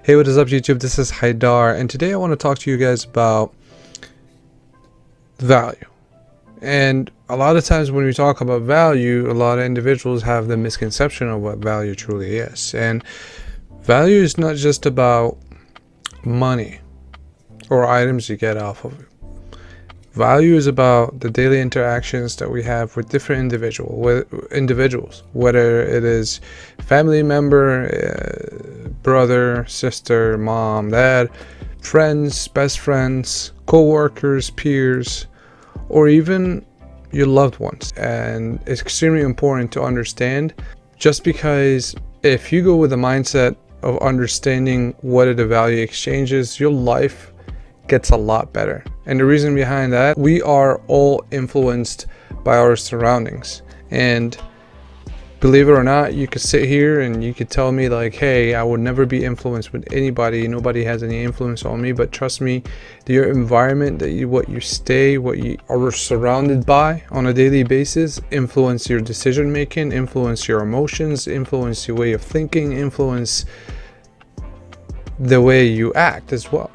Hey, what is up YouTube? This is Haidar, and today I want to talk to you guys about value. And a lot of times when we talk about value, a lot of individuals have the misconception of what value truly is. And value is not just about money or items you get off of it. Value is about the daily interactions that we have with different individuals, whether it is family member, brother, sister, mom, dad, friends, best friends, co-workers, peers, or even your loved ones. And it's extremely important to understand, just because if you go with the mindset of understanding what are the value exchanges, your life gets a lot better. And the reason behind that, we are all influenced by our surroundings. And believe it or not, you could sit here and you could tell me like, hey, I would never be influenced with anybody, nobody has any influence on me. But trust me, your environment, what you are surrounded by on a daily basis influence your decision making, influence your emotions, influence your way of thinking, influence the way you act as well.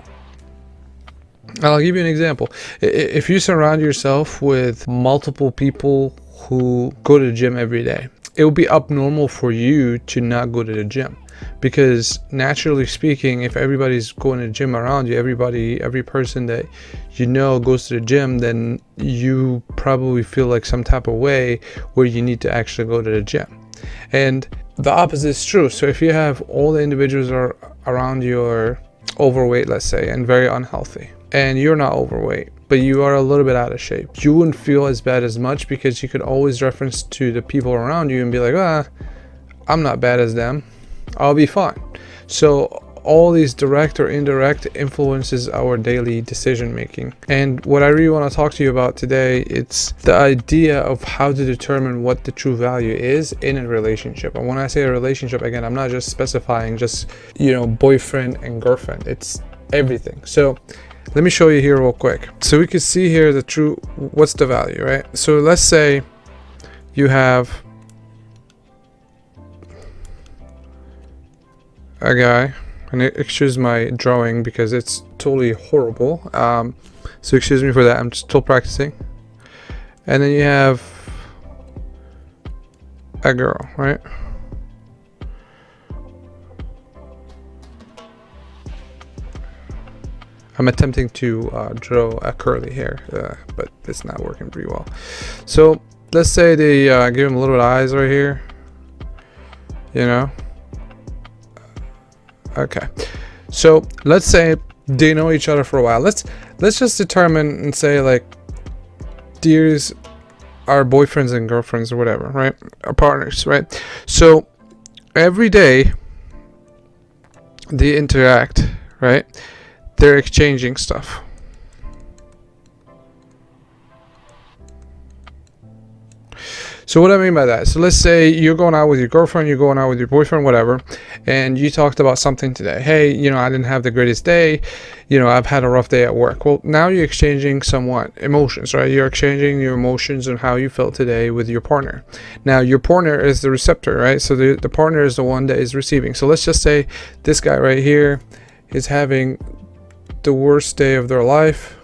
And I'll give you an example. If you surround yourself with multiple people who go to the gym every day, it will be abnormal for you to not go to the gym, because naturally speaking, if everybody's going to the gym around you, every person that you know goes to the gym, then you probably feel like some type of way where you need to actually go to the gym. And the opposite is true. So if you have all the individuals are around you are overweight, let's say, and very unhealthy, and you're not overweight, but you are a little bit out of shape, you wouldn't feel as bad as much, because you could always reference to the people around you and be like, I'm not bad as them, I'll be fine. So all these direct or indirect influences our daily decision making. And what I really want to talk to you about today, it's the idea of how to determine what the true value is in a relationship. And when I say a relationship, again, I'm not just specifying just, boyfriend and girlfriend, it's everything. So let me show you here real quick. So we can see here what's the value, right? So let's say you have a guy, and excuse my drawing because it's totally horrible. So excuse me for that, I'm still practicing. And then you have a girl, right? I'm attempting to draw a curly hair, but it's not working pretty well. So let's say they give him a little bit of eyes right here, Okay, so let's say they know each other for a while. Let's just determine and say like, these are boyfriends and girlfriends or whatever, right? Or partners, right? So every day they interact, right? They're exchanging stuff. So what I mean by that, so let's say you're going out with your girlfriend, you're going out with your boyfriend, whatever, and you talked about something today. Hey, I didn't have the greatest day, I've had a rough day at work. Well, now you're exchanging somewhat emotions, right? You're exchanging your emotions and how you felt today with your partner. Now your partner is the receptor, right? So the partner is the one that is receiving. So let's just say this guy right here is having the worst day of their life.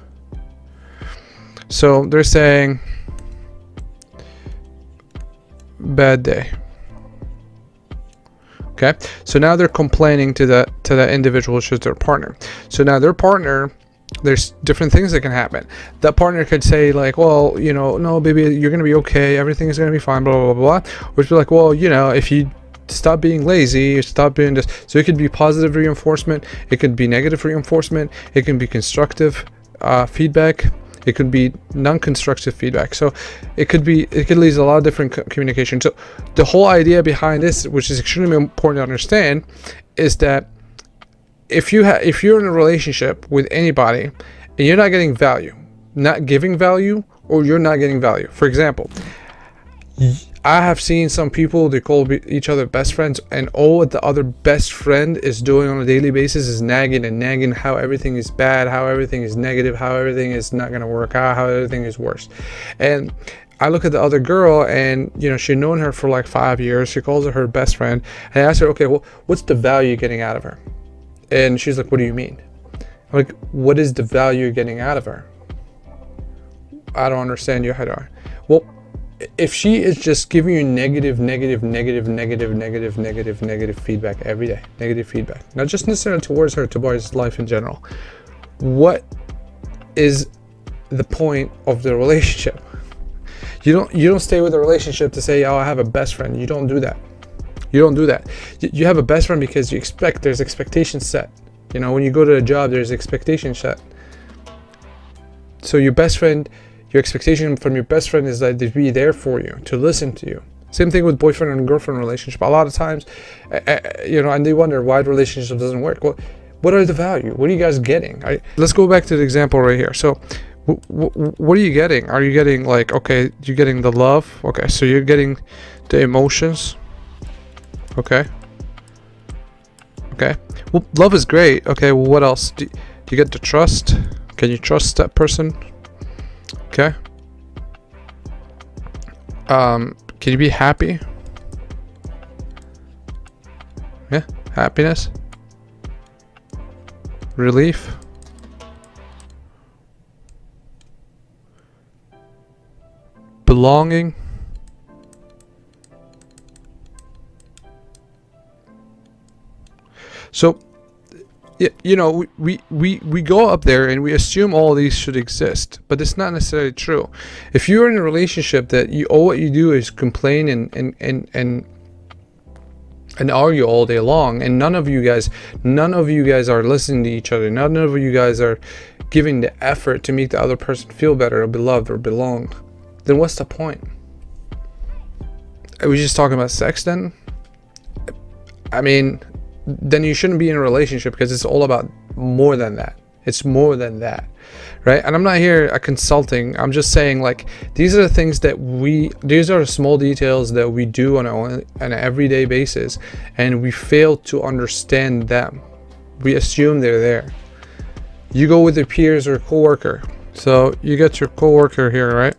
So they're saying, bad day. Okay, so now they're complaining to that individual, which is their partner. So now their partner, there's different things that can happen. That partner could say like, well, no baby, you're gonna be okay, everything is gonna be fine, blah blah blah blah. Which be like, well, if you stop being lazy, stop being this. So it could be positive reinforcement, it could be negative reinforcement, it can be constructive feedback, it could be non-constructive feedback. So it could lead to a lot of different communication. So the whole idea behind this, which is extremely important to understand, is that if you're in a relationship with anybody and you're not getting value, not giving value, or you're not getting value. For example, I have seen some people, they call each other best friends, and all the other best friend is doing on a daily basis is nagging how everything is bad, how everything is negative, how everything is not going to work out, how everything is worse. And I look at the other girl, and she'd known her for like 5 years. She calls her best friend, and I asked her, okay, well, what's the value you're getting out of her? And she's like, what do you mean? I'm like, what is the value you're getting out of her? I don't understand you, Haidar. Well, if she is just giving you negative feedback every day, negative feedback, not just necessarily towards her, towards life in general, what is the point of the relationship? You don't stay with a relationship to say, oh, I have a best friend. You don't do that. You have a best friend because there's expectations set. You know, when you go to a job, there's expectations set. So your best friend, your expectation from your best friend is that to be there for you, to listen to you. Same thing with boyfriend and girlfriend relationship. A lot of times, and they wonder why the relationship doesn't work. Well, what are the value? What are you guys getting? Let's go back to the example right here. So what are you getting? Are you getting like, okay, you're getting the love. Okay, so you're getting the emotions. Okay. Well, love is great. Okay, well, what else? Do you get the trust? Can you trust that person? Okay. Can you be happy? Yeah, happiness. Relief. Belonging. So, you know, we go up there and we assume all these should exist, but it's not necessarily true. If you're in a relationship that all what you do is complain and argue all day long, and none of you guys are listening to each other, none of you guys are giving the effort to make the other person feel better or be loved or belong, then what's the point? Are we just talking about sex then? I mean, then you shouldn't be in a relationship, because it's all about more than that. It's more than that, right? And I'm not here consulting. I'm just saying, like, these are the things these are the small details that we do on an everyday basis, and we fail to understand them. We assume they're there. You go with your peers or coworker. So you get your coworker here, right?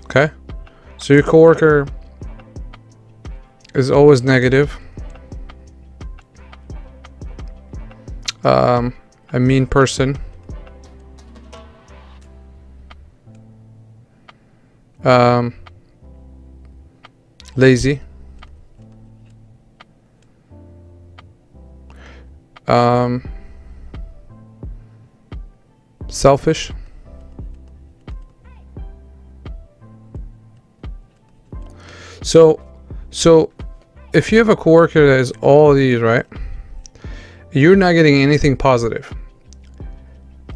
Okay. So your coworker is always negative. A mean person. Lazy. Selfish. So if you have a coworker that is all these, right, you're not getting anything positive.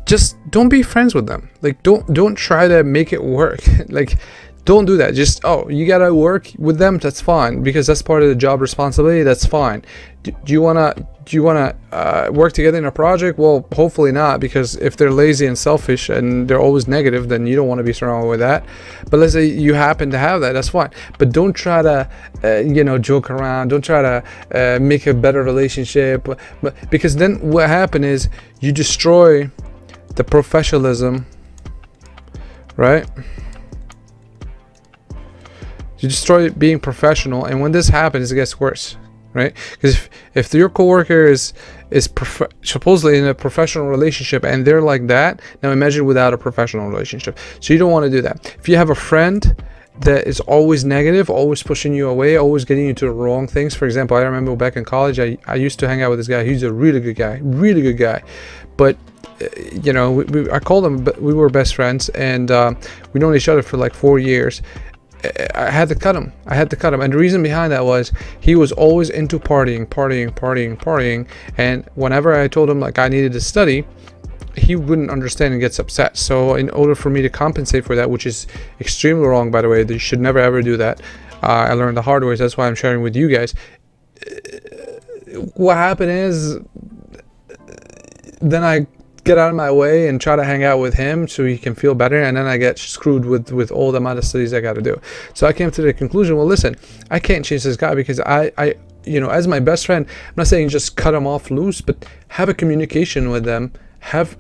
Just don't be friends with them. Like, don't try to make it work. Like, don't do that. Just, oh, you gotta work with them, that's fine, because that's part of the job responsibility, that's fine. Do you wanna work together in a project? Well, hopefully not, because if they're lazy and selfish and they're always negative, then you don't want to be surrounded with that. But let's say you happen to have that, that's fine. But don't try to joke around. Don't try to make a better relationship, because then what happens is you destroy the professionalism, right? You destroy being professional, and when this happens, it gets worse, right? Because if your coworker is supposedly in a professional relationship and they're like that, now imagine without a professional relationship. So you don't want to do that. If you have a friend that is always negative, always pushing you away, always getting you to the wrong things. For example, I remember back in college, I used to hang out with this guy. He's a really good guy, but I called him, but we were best friends, and we known each other for like 4 years. I had to cut him. And the reason behind that was he was always into partying. And whenever I told him like I needed to study, he wouldn't understand and gets upset. So in order for me to compensate for that, which is extremely wrong, by the way, you should never ever do that. I learned the hard way. So that's why I'm sharing with you guys. What happened is, then I get out of my way and try to hang out with him so he can feel better, and then I get screwed with all the amount of studies I got to do. So I came to the conclusion, well, listen, I can't change this guy, because I as my best friend, I'm not saying just cut him off loose, but have a communication with them, have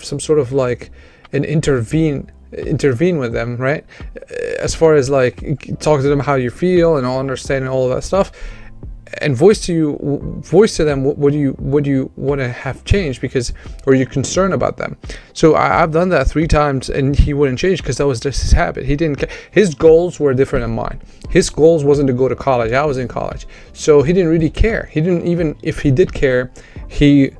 some sort of like an intervene intervene with them, right? As far as like talk to them how you feel and understanding all of that stuff, and voice to them what do you want to have changed, because, or you're concerned about them. So I've done that 3 times and he wouldn't change because that was just his habit. He didn't his goals were different than mine. His goals wasn't to go to college. I was in college, so he didn't really care. He didn't, even if he did care, he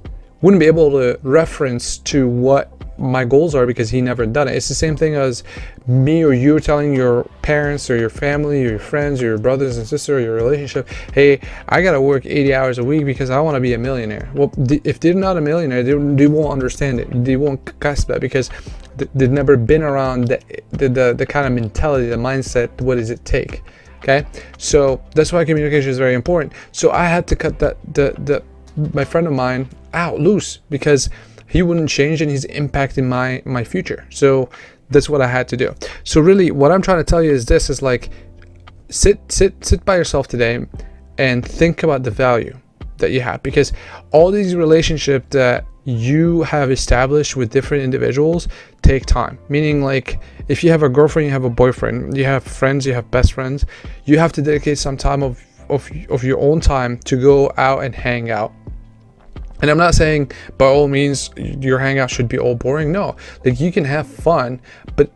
wouldn't be able to reference to what my goals are because he never done it. It's the same thing as me or you telling your parents or your family or your friends or your brothers and sisters or your relationship, hey, I gotta work 80 hours a week because I want to be a millionaire. Well, if they're not a millionaire, they won't understand it. They won't grasp that because they've never been around the kind of mentality, the mindset. What does it take? Okay, so that's why communication is very important. So I had to cut my friend of mine out loose because he wouldn't change and he's impacting my future. So that's what I had to do. So really what I'm trying to tell you is this, is like sit by yourself today and think about the value that you have, because all these relationships that you have established with different individuals take time. Meaning, like, if you have a girlfriend, you have a boyfriend, you have friends, you have best friends, you have to dedicate some time of your own time to go out and hang out. And I'm not saying by all means your hangout should be all boring. No, like, you can have fun, but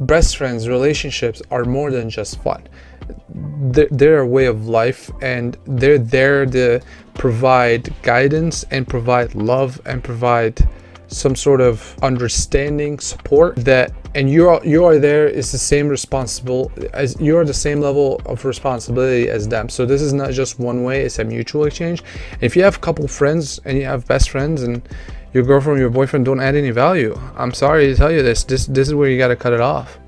best friends, relationships are more than just fun. They're a way of life, and they're there to provide guidance and provide love and provide some sort of understanding, support. That, and you are there is the same responsible as you are, the same level of responsibility as them. So this is not just one way, it's a mutual exchange. If you have a couple friends and you have best friends and your girlfriend or your boyfriend don't add any value, I'm sorry to tell you this is where you got to cut it off.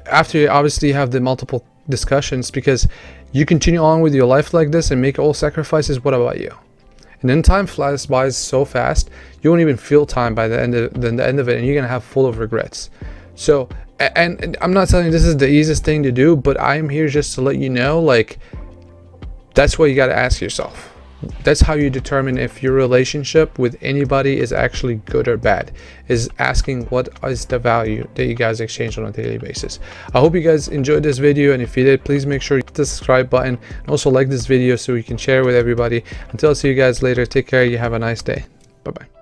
After you obviously have the multiple discussions, because you continue on with your life like this and make all sacrifices, what about you? And then time flies by so fast, you won't even feel time by the end of it, and you're gonna have full of regrets. So, and I'm not telling you this is the easiest thing to do, but I'm here just to let you know, like, that's what you got to ask yourself. That's how you determine if your relationship with anybody is actually good or bad, is asking what is the value that you guys exchange on a daily basis. I hope you guys enjoyed this video, and if you did, please make sure you hit the subscribe button and also like this video so we can share with everybody. Until I see you guys later, take care, you have a nice day. Bye bye.